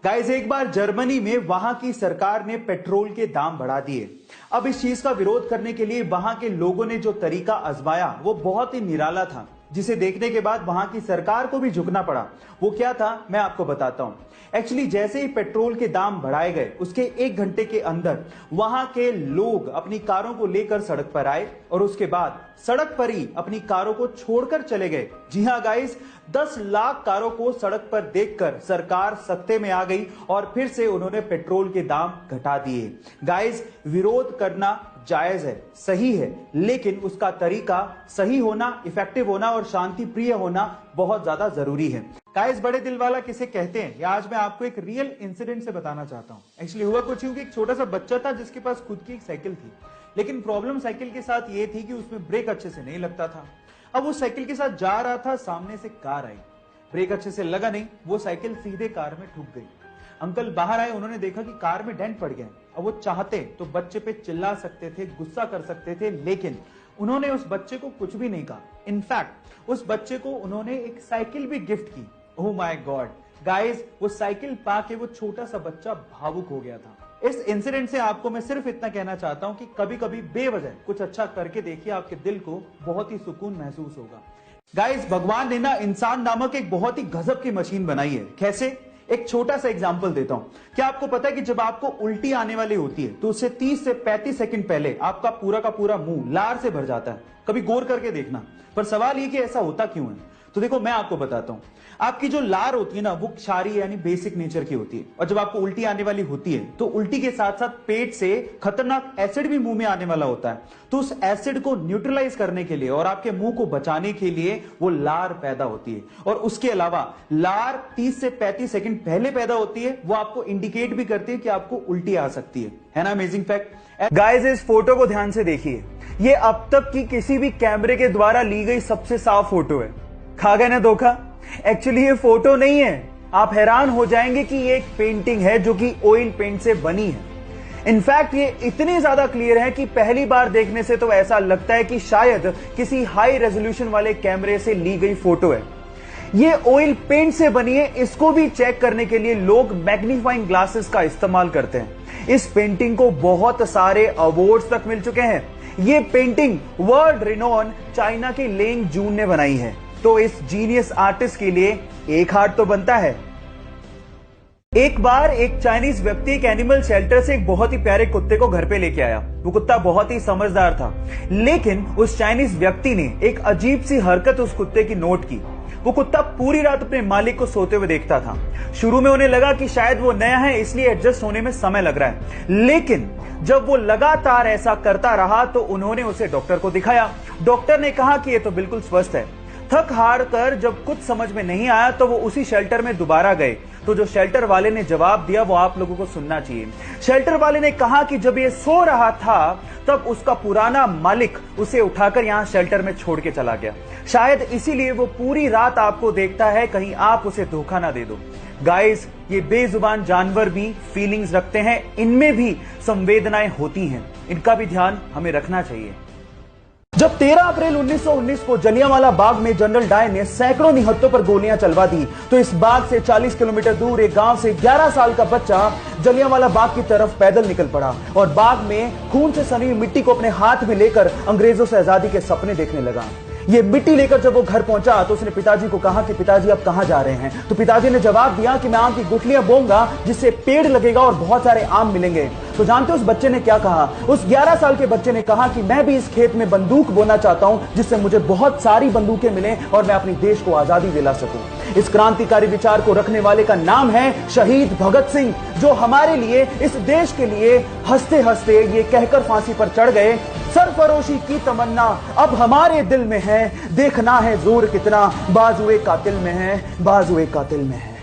Guys, एक बार Germany में वहां की सरकार ने पेट्रोल के दाम बढ़ा दिए। अब इस चीज का विरोध करने के लिए वहां के लोगों ने जो तरीका आजमाया वो बहुत ही निराला था, जिसे देखने के बाद वहां की सरकार को भी झुकना पड़ा। वो क्या था, मैं आपको बताता हूं। एक्चुअली जैसे ही पेट्रोल के दाम बढ़ाए गए, उसके 1 घंटे के अंदर वहां के लोग अपनी कारों को लेकर सड़क पर आए और उसके बाद सड़क पर ही अपनी कारों को छोड़कर चले गए। जी हां गाइस, 10 लाख कारों को सड़क पर देखकर सरकार सत्ते में आ गई और फिर से उन्होंने पेट्रोल के दाम घटा दिए। गाइस, विरोध करना जायज है, सही है, लेकिन उसका तरीका सही होना, इफेक्टिव होना और शांति प्रिय होना बहुत ज्यादा जरूरी है। गाइस, बड़े दिल वाला किसे कहते हैं, या आज मैं आपको एक रियल इंसिडेंट से बताना चाहता हूं। एक्चुअली हुआ कुछ यूं कि एक छोटा सा बच्चा था जिसके पास खुद की एक साइकिल थी, लेकिन प्रॉब्लम साइकिल के साथ ये थी कि उसमें ब्रेक अच्छे से नहीं लगता था। अब वो साइकिल के साथ जा रहा था, सामने से कार आई, ब्रेक अच्छे से लगा नहीं, वो साइकिल सीधे कार में ठुक गई। अंकल बाहर आए, उन्होंने देखा कि कार में डेंट पड़ गया। अब वो चाहते तो बच्चे पे चिल्ला सकते थे, गुस्सा कर सकते थे, लेकिन उन्होंने उस बच्चे को कुछ भी नहीं कहा। इनफैक्ट उस बच्चे को उन्होंने एक साइकिल भी गिफ्ट की। ओह माय गॉड गाइस, वो साइकिल पाके वो छोटा सा बच्चा भावुक हो गया था। इस इंसिडेंट से आपको मैं सिर्फ इतना कहना चाहता हूं कि कभी कभी बेवजह कुछ अच्छा करके देखिए, आपके दिल को बहुत ही सुकून महसूस होगा। गाइस, भगवान ने ना इंसान नामक एक बहुत ही गजब की मशीन बनाई है। कैसे? एक छोटा सा एग्जांपल देता हूं। क्या आपको पता है कि जब आपको उल्टी आने वाली होती है तो उससे 30 से 35 सेकंड पहले आपका पूरा का पूरा मुंह लार से भर जाता है। कभी गौर करके देखना। पर सवाल ये कि ऐसा होता क्यों है? तो देखो, मैं आपको बताता हूं। आपकी जो लार होती है ना, वो क्षारीय यानी बेसिक नेचर की होती है, और जब आपको उल्टी आने वाली होती है तो उल्टी के साथ साथ पेट से खतरनाक एसिड भी मुंह में आने वाला होता है। तो उस एसिड को न्यूट्रलाइज करने के लिए और आपके मुंह को बचाने के लिए वो लार पैदा होती है। और उसके अलावा लार 30 से 35 सेकंड पहले पैदा होती है। वो आपको इंडिकेट भी करती है कि आपको उल्टी आ सकती है ना? Amazing fact. गाइस, इस फोटो को ध्यान से देखिए। ये अब तक की किसी भी कैमरे के द्वारा ली गई सबसे साफ फोटो है। खा गए ना धोखा? एक्चुअली ये फोटो नहीं है। आप हैरान हो जाएंगे कि ये एक पेंटिंग है जो कि ऑयल पेंट से बनी है। इनफैक्ट ये इतनी ज्यादा क्लियर है कि पहली बार देखने से तो ऐसा लगता है कि शायद किसी हाई रेजोल्यूशन वाले कैमरे से ली गई फोटो है। ये ऑयल पेंट से बनी है। इसको भी चेक करने के लिए लोग मैग्नीफाइंग ग्लासेस का इस्तेमाल करते हैं। इस पेंटिंग को बहुत सारे अवार्ड्स तक मिल चुके हैं। ये पेंटिंग वर्ल्ड रिनोन चाइना के लेंग जून ने बनाई है। तो इस जीनियस आर्टिस्ट के लिए एक हार्ट तो बनता है। एक बार एक चाइनीज व्यक्ति एक एनिमल शेल्टर से एक बहुत ही प्यारे कुत्ते को घर पे लेके आया। वो कुत्ता बहुत ही समझदार था, लेकिन उस चाइनीज व्यक्ति ने एक अजीब सी हरकत उस कुत्ते की नोट की। वो कुत्ता पूरी रात अपने मालिक को सोते हुए देखता था। शुरू में उन्हें लगा कि शायद वो नया है, इसलिए एडजस्ट होने में समय लग रहा है, लेकिन जब वो लगातार ऐसा करता रहा तो उन्होंने उसे डॉक्टर को दिखाया। डॉक्टर ने कहा कि ये तो बिल्कुल स्वस्थ है। थक हार कर जब कुछ समझ में नहीं आया तो वो उसी शेल्टर में दोबारा गए। तो जो शेल्टर वाले ने जवाब दिया वो आप लोगों को सुनना चाहिए। शेल्टर वाले ने कहा कि जब ये सो रहा था तब उसका पुराना मालिक उसे उठाकर यहां शेल्टर में छोड़ के चला गया। शायद इसीलिए वो पूरी रात आपको देखता है, कहीं आप उसे धोखा ना दे दो। गाइस, ये बेजुबान जानवर भी फीलिंग्स रखते हैं, इनमें भी संवेदनाएं होती हैं। इनका भी ध्यान हमें रखना चाहिए। जब 13 अप्रैल 1919 को जलियांवाला बाग में जनरल डायर ने सैकड़ों निहत्तों पर गोलियां चलवा दी, तो इस बाग से 40 किलोमीटर दूर एक गांव से 11 साल का बच्चा जलियांवाला बाग की तरफ पैदल निकल पड़ा और बाग में खून से सनी हुई मिट्टी को अपने हाथ में लेकर अंग्रेजों से आजादी के सपने देखने लगा। ये मिट्टी लेकर जब वो घर पहुंचा तो उसने पिताजी को कहा कि पिताजी आप कहां जा रहे हैं? तो पिताजी ने जवाब दिया कि मैं आम की गुठलियां बोऊंगा, जिससे पेड़ लगेगा और बहुत सारे आम मिलेंगे। तो जानते हो उस बच्चे ने क्या कहा? उस 11 साल के बच्चे ने कहा कि मैं भी इस खेत में बंदूक बोना चाहता हूं, जिससे मुझे बहुत सारी बंदूकें मिलें और मैं अपने देश को आजादी दिला सकूं। इस क्रांतिकारी विचार को रखने वाले का नाम है शहीद भगत सिंह, जो हमारे लिए, इस देश के लिए हंसते हंसते ये कहकर फांसी पर चढ़ गए, सरफरोशी की तमन्ना अब हमारे दिल में है, देखना है जोर कितना बाजुए कातिल में है, बाजुए कातिल में है।